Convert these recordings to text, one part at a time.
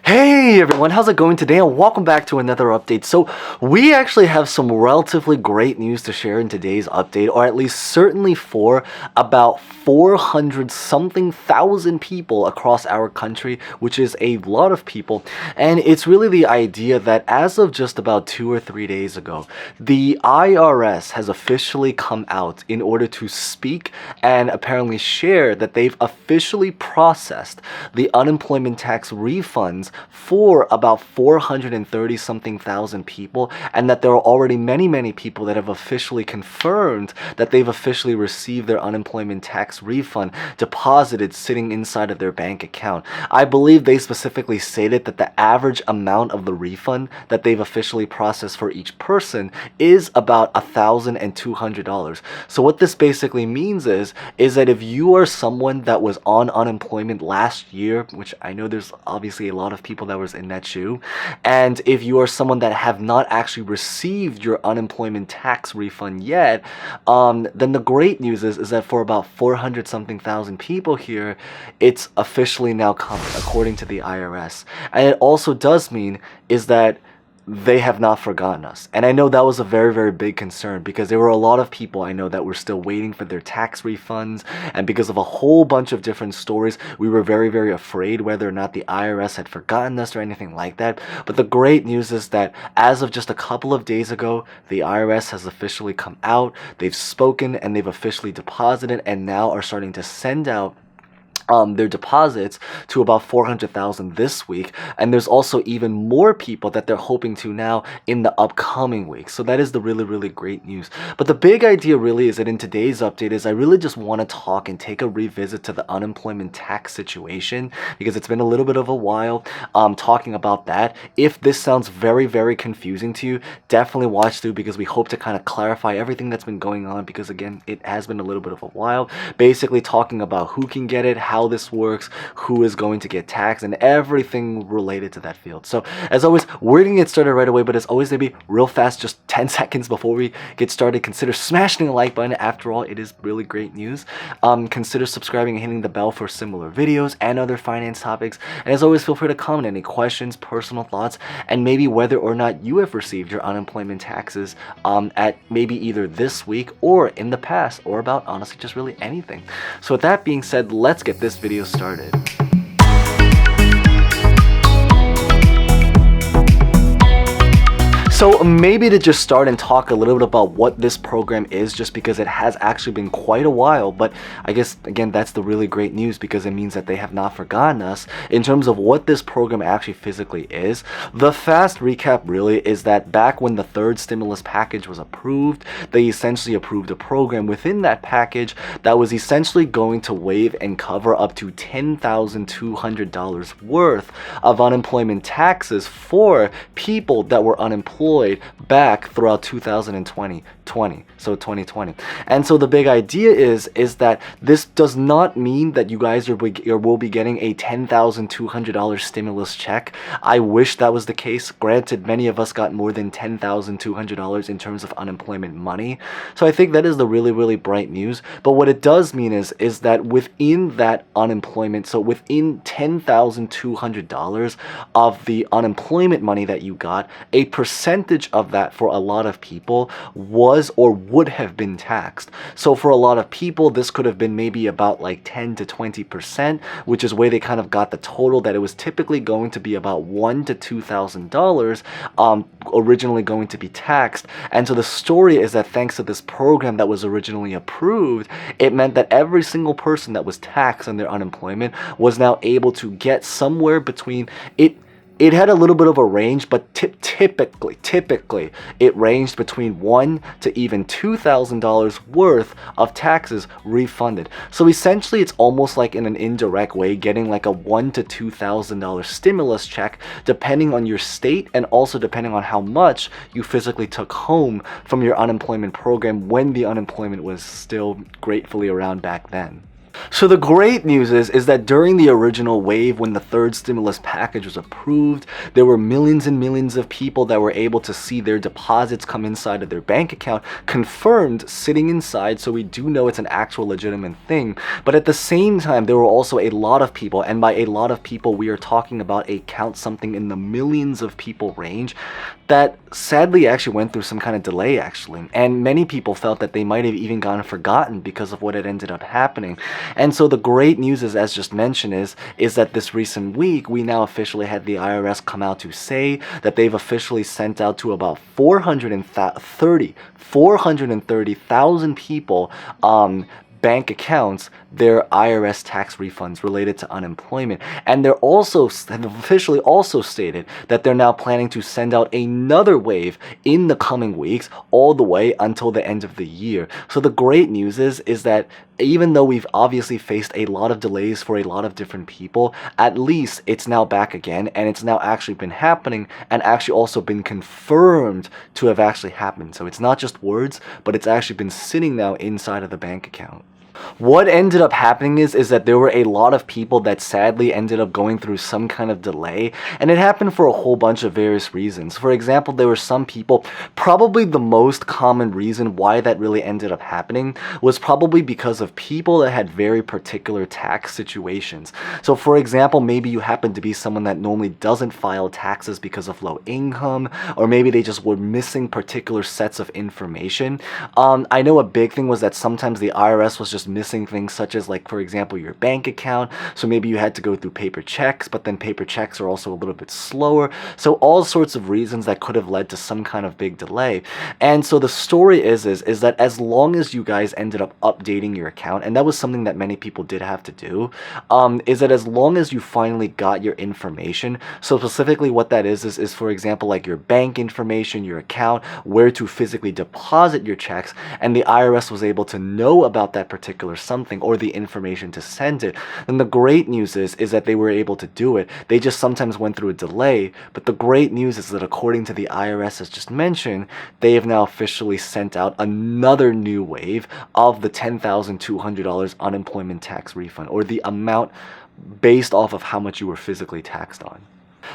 Hey everyone, how's it going today? And welcome back to another update. So we actually have some relatively great news to share in today's update, or at least certainly for about 400 something thousand people across our country, which is a lot of people. And it's really the idea that as of just about 2 or 3 days ago, the IRS has officially come out in order to speak and apparently share that they've officially processed the unemployment tax refunds for about 430 something thousand people, and that there are already many people that have officially confirmed that they've officially received their unemployment tax refund deposited sitting inside of their bank account. I believe they specifically stated that the average amount of the refund that they've officially processed for each person is about $1,200. So what this basically means is that if you are someone that was on unemployment last year, which I know there's obviously a lot of people that was in that shoe, and if you are someone that have not actually received your unemployment tax refund yet, then the great news is that for about 400 something thousand people here, it's officially now coming according to the IRS. And it also does mean is that they have not forgotten us. And I know that was a very big concern, because there were a lot of people I know that were still waiting for their tax refunds, and because of a whole bunch of different stories, we were very afraid whether or not the IRS had forgotten us or anything like that. But the great news is that as of just a couple of days ago, the IRS has officially come out, they've spoken, and they've officially deposited, and now are starting to send out their deposits to about 400,000 this week, and there's also even more people that they're hoping to now in the upcoming week. So that is the really great news. But the big idea really is that in today's update is I really just want to talk and take a revisit to the unemployment tax situation, because it's been a little bit of a while talking about that. If this sounds very confusing to you, definitely watch through, because we hope to kind of clarify everything that's been going on, because again, it has been a little bit of a while. Basically talking about who can get it, how this works, who is going to get taxed, and everything related to that field. So as always, we're gonna get started right away, but as always, maybe real fast, just 10 seconds before we get started, consider smashing the like button. After all, it is really great news. Consider subscribing and hitting the bell for similar videos and other finance topics. And as always, feel free to comment any questions, personal thoughts, and maybe whether or not you have received your unemployment taxes at maybe either this week or in the past, or about honestly just really anything. So with that being said, let's get this video started. So maybe to just start and talk a little bit about what this program is, just because it has actually been quite a while, but I guess again that's the really great news, because it means that they have not forgotten us in terms of what this program actually physically is. The fast recap really is that back when the third stimulus package was approved, they essentially approved a program within that package that was essentially going to waive and cover up to $10,200 worth of unemployment taxes for people that were unemployed back throughout 2020. And so the big idea is that this does not mean that you guys will be getting a $10,200 stimulus check. I wish that was the case. Granted, many of us got more than $10,200 in terms of unemployment money. So I think that is the really bright news. But what it does mean is that within that unemployment, so within $10,200 of the unemployment money that you got, a percentage of that for a lot of people was or would have been taxed. So for a lot of people, this could have been maybe about like 10 to 20%, which is where they kind of got the total that it was typically going to be about $1,000 to $2,000 originally going to be taxed. And so the story is that thanks to this program that was originally approved, it meant that every single person that was taxed on their unemployment was now able to get somewhere between it had a little bit of a range, but typically it ranged between $1,000 to even $2,000 worth of taxes refunded. So essentially, it's almost like in an indirect way getting like a $1,000 to $2,000 stimulus check, depending on your state and also depending on how much you physically took home from your unemployment program when the unemployment was still gratefully around back then. So the great news is that during the original wave, when the third stimulus package was approved, there were millions and millions of people that were able to see their deposits come inside of their bank account, confirmed sitting inside, so we do know it's an actual legitimate thing. But at the same time, there were also a lot of people, and by a lot of people, we are talking about a count something in the millions of people range, that sadly actually went through some kind of delay actually. And many people felt that they might have even gotten forgotten because of what had ended up happening. And so the great news is, as just mentioned, is that this recent week, we now officially had the IRS come out to say that they've officially sent out to about 430,000 people bank accounts their IRS tax refunds related to unemployment. And they're also have officially also stated that they're now planning to send out another wave in the coming weeks, all the way until the end of the year. So the great news is that even though we've obviously faced a lot of delays for a lot of different people, at least it's now back again, and it's now actually been happening, and actually also been confirmed to have actually happened. So it's not just words, but it's actually been sitting now inside of the bank account. What ended up happening is that there were a lot of people that sadly ended up going through some kind of delay, and it happened for a whole bunch of various reasons. For example, there were some people, probably the most common reason why that really ended up happening was probably because of people that had very particular tax situations. So for example, maybe you happen to be someone that normally doesn't file taxes because of low income, or maybe they just were missing particular sets of information. I know a big thing was that sometimes the IRS was just missing things such as, like, for example, your bank account. So maybe you had to go through paper checks, but then paper checks are also a little bit slower. So all sorts of reasons that could have led to some kind of big delay. And so the story is that as long as you guys ended up updating your account, and that was something that many people did have to do, is that as long as you finally got your information, so specifically what that is for example, like your bank information, your account, where to physically deposit your checks, and the IRS was able to know about that particular something, or the information to send it, then the great news is that they were able to do it. They just sometimes went through a delay, but the great news is that according to the IRS, as just mentioned, they have now officially sent out another new wave of the $10,200 unemployment tax refund, or the amount based off of how much you were physically taxed on.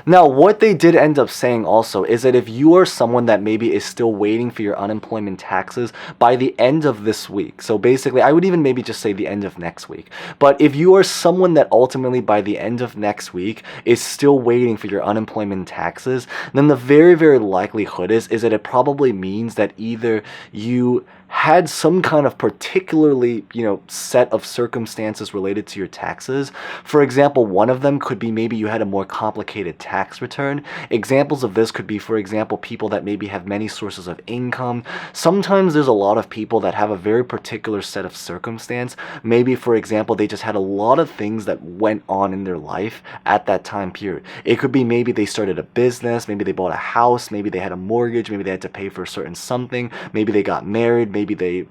Now, what they did end up saying also is that if you are someone that maybe is still waiting for your unemployment taxes by the end of this week, so basically I would even maybe just say the end of next week, but if you are someone that ultimately by the end of next week is still waiting for your unemployment taxes, then the very, very likelihood is that it probably means that either you had some kind of particularly, set of circumstances related to your taxes. For example, one of them could be maybe you had a more complicated tax return. Examples of this could be, for example, people that maybe have many sources of income. Sometimes there's a lot of people that have a very particular set of circumstance. Maybe, for example, they just had a lot of things that went on in their life at that time period. It could be maybe they started a business, maybe they bought a house, maybe they had a mortgage, maybe they had to pay for a certain something, maybe they got married, maybe they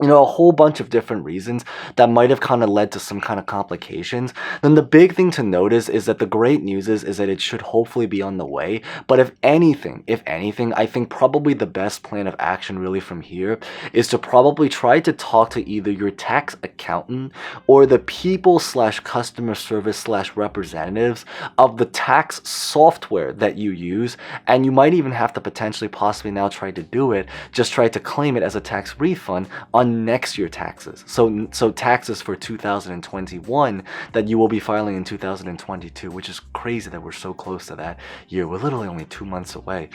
a whole bunch of different reasons that might have kind of led to some kind of complications. Then the big thing to notice is that the great news is that it should hopefully be on the way. But if anything, I think probably the best plan of action really from here is to probably try to talk to either your tax accountant or the people/customer service/representatives of the tax software that you use. And you might even have to potentially possibly now try to do it, just try to claim it as a tax refund on next year taxes. So taxes for 2021 that you will be filing in 2022, which is crazy that we're so close to that year. We're literally only 2 months away.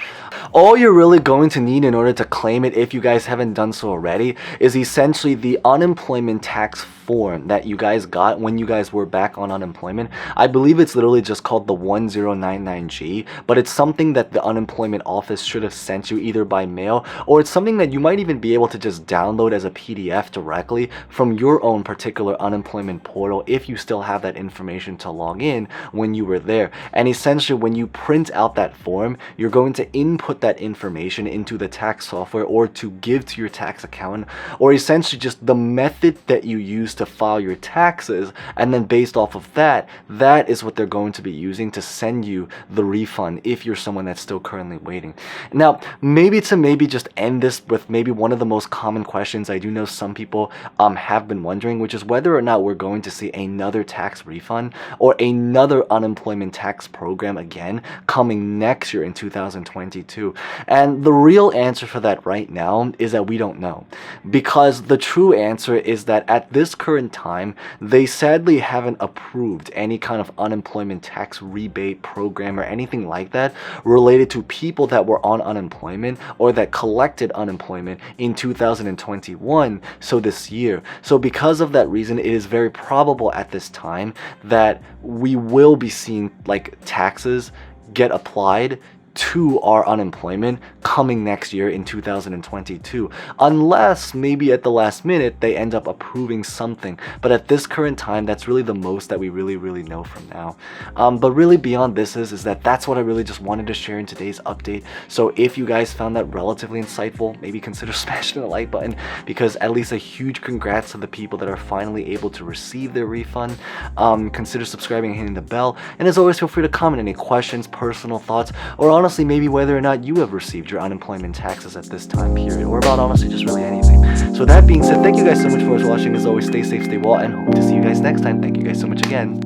All you're really going to need in order to claim it, if you guys haven't done so already, is essentially the unemployment tax form that you guys got when you guys were back on unemployment. I believe it's literally just called the 1099G, but it's something that the unemployment office should have sent you either by mail, or it's something that you might even be able to just download as a PDF directly from your own particular unemployment portal if you still have that information to log in when you were there. And essentially, when you print out that form, you're going to input that information into the tax software, or to give to your tax accountant, or essentially just the method that you use to file your taxes, and then based off of that, that is what they're going to be using to send you the refund if you're someone that's still currently waiting. Now, maybe just end this with maybe one of the most common questions I do know some people have been wondering, which is whether or not we're going to see another tax refund or another unemployment tax program again coming next year in 2022. And the real answer for that right now is that we don't know, because the true answer is that at this current time, they sadly haven't approved any kind of unemployment tax rebate program or anything like that related to people that were on unemployment or that collected unemployment in 2021, so this year. So because of that reason, it is very probable at this time that we will be seeing like taxes get applied to our unemployment coming next year in 2022, unless maybe at the last minute they end up approving something. But at this current time, that's really the most that we really know from now. But really beyond this is that that's what I really just wanted to share in today's update. So if you guys found that relatively insightful, maybe consider smashing the like button, because at least a huge congrats to the people that are finally able to receive their refund. Consider subscribing and hitting the bell, and as always, feel free to comment any questions, personal thoughts, or honestly maybe whether or not you have received your unemployment taxes at this time period, or about honestly just really anything. So that being said, thank you guys so much for watching. As always, stay safe, stay well, and hope to see you guys next time. Thank you guys so much again.